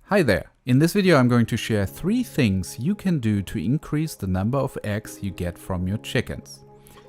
Hi there! In this video I'm going to share 3 things you can do to increase the number of eggs you get from your chickens.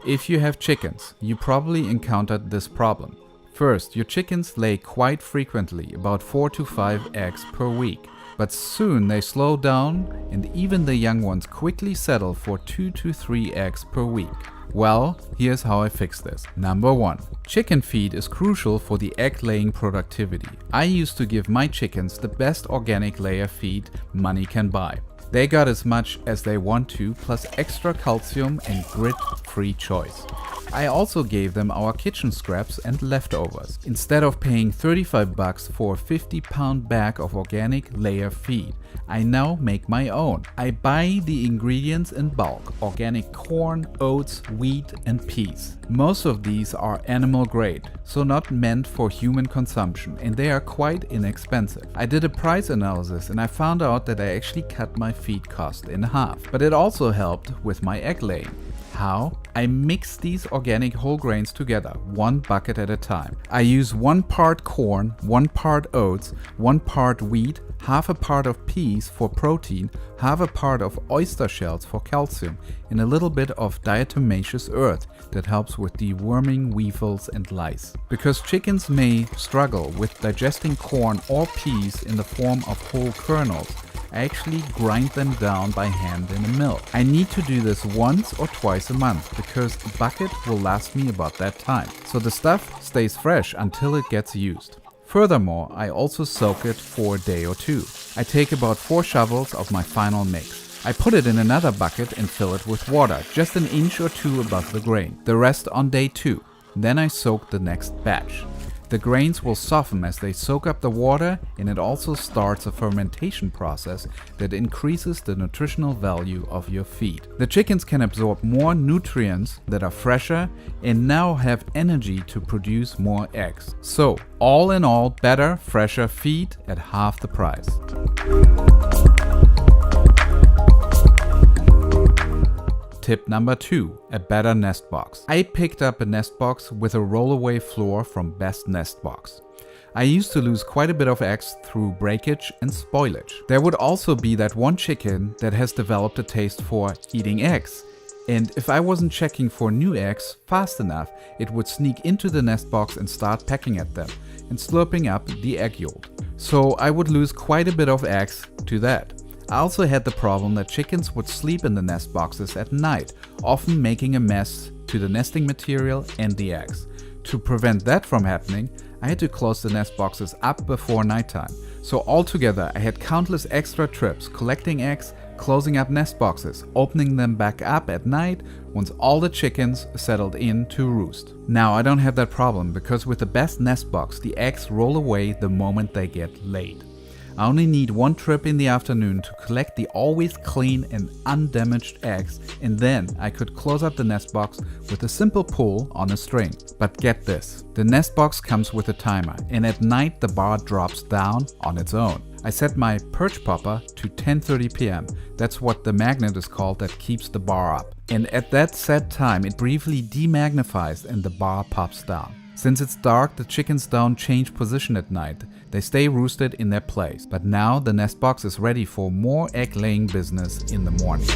If you have chickens, you probably encountered this problem. First, your chickens lay quite frequently, about 4 to 5 eggs per week. But soon they slow down and even the young ones quickly settle for 2 to 3 eggs per week. Well, here's how I fix this. Number 1. Chicken feed is crucial for the egg laying productivity. I used to give my chickens the best organic layer feed money can buy. They got as much as they want to, plus extra calcium and grit-free choice. I also gave them our kitchen scraps and leftovers. Instead of paying $35 for a 50-pound bag of organic layer feed, I now make my own. I buy the ingredients in bulk: organic corn, oats, wheat and peas. Most of these are animal grade, so not meant for human consumption, and they are quite inexpensive. I did a price analysis and I found out that I actually cut my feed cost in half. But it also helped with my egg laying. How? I mix these organic whole grains together, 1 bucket at a time. I use 1 part corn, 1 part oats, 1 part wheat, half a part of peas for protein, half a part of oyster shells for calcium, and a little bit of diatomaceous earth that helps with deworming weevils and lice. Because chickens may struggle with digesting corn or peas in the form of whole kernels, I actually grind them down by hand in a mill. I need to do this once or twice a month because a bucket will last me about that time. So the stuff stays fresh until it gets used. Furthermore, I also soak it for a day or 2. I take about 4 shovels of my final mix. I put it in another bucket and fill it with water, just an inch or 2 above the grain. The rest on day 2. Then I soak the next batch. The grains will soften as they soak up the water, and it also starts a fermentation process that increases the nutritional value of your feed. The chickens can absorb more nutrients that are fresher and now have energy to produce more eggs. So, all in all, better, fresher feed at half the price. Tip number 2, a better nest box. I picked up a nest box with a rollaway floor from Best Nest Box. I used to lose quite a bit of eggs through breakage and spoilage. There would also be that one chicken that has developed a taste for eating eggs. And if I wasn't checking for new eggs fast enough, it would sneak into the nest box and start pecking at them and slurping up the egg yolk. So I would lose quite a bit of eggs to that. I also had the problem that chickens would sleep in the nest boxes at night, often making a mess to the nesting material and the eggs. To prevent that from happening, I had to close the nest boxes up before nighttime. So altogether, I had countless extra trips collecting eggs, closing up nest boxes, opening them back up at night once all the chickens settled in to roost. Now I don't have that problem because with the Best Nest Box, the eggs roll away the moment they get laid. I only need 1 trip in the afternoon to collect the always clean and undamaged eggs, and then I could close up the nest box with a simple pull on a string. But get this, the nest box comes with a timer, and at night the bar drops down on its own. I set my perch popper to 10:30 p.m. That's what the magnet is called that keeps the bar up. And at that set time it briefly demagnifies and the bar pops down. Since it's dark, the chickens don't change position at night. They stay roosted in their place. But now the nest box is ready for more egg laying business in the morning.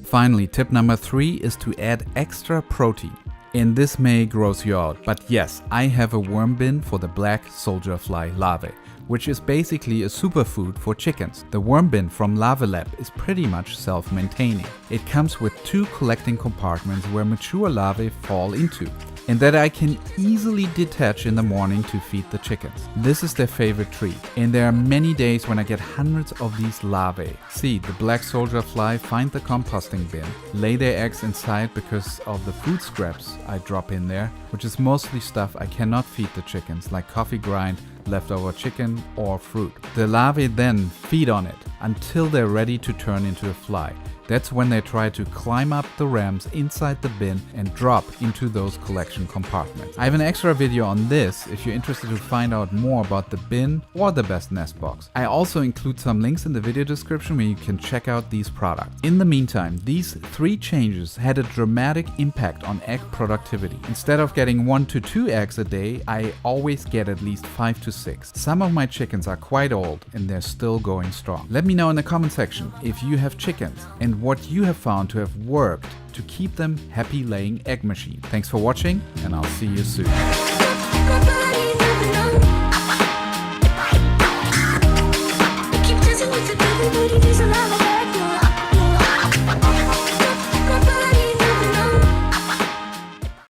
Finally, tip number 3 is to add extra protein. And this may gross you out, but yes, I have a worm bin for the black soldier fly larvae, which is basically a superfood for chickens. The worm bin from Lavalab is pretty much self-maintaining. It comes with 2 collecting compartments where mature larvae fall into, and that I can easily detach in the morning to feed the chickens. This is their favorite treat, and there are many days when I get hundreds of these larvae. See, the black soldier fly find the composting bin, lay their eggs inside because of the food scraps I drop in there, which is mostly stuff I cannot feed the chickens, like coffee grind, leftover chicken or fruit. The larvae then feed on it until they're ready to turn into a fly. That's when they try to climb up the ramps inside the bin and drop into those collection compartments. I have an extra video on this if you're interested to find out more about the bin or the best nest box. I also include some links in the video description where you can check out these products. In the meantime, these 3 changes had a dramatic impact on egg productivity. Instead of getting 1 to 2 eggs a day, I always get at least 5 to 6. Some of my chickens are quite old and they're still going strong. Let me know in the comment section if you have chickens and what you have found to have worked to keep them happy laying egg machine. Thanks for watching and I'll see you soon. Keep dancing with the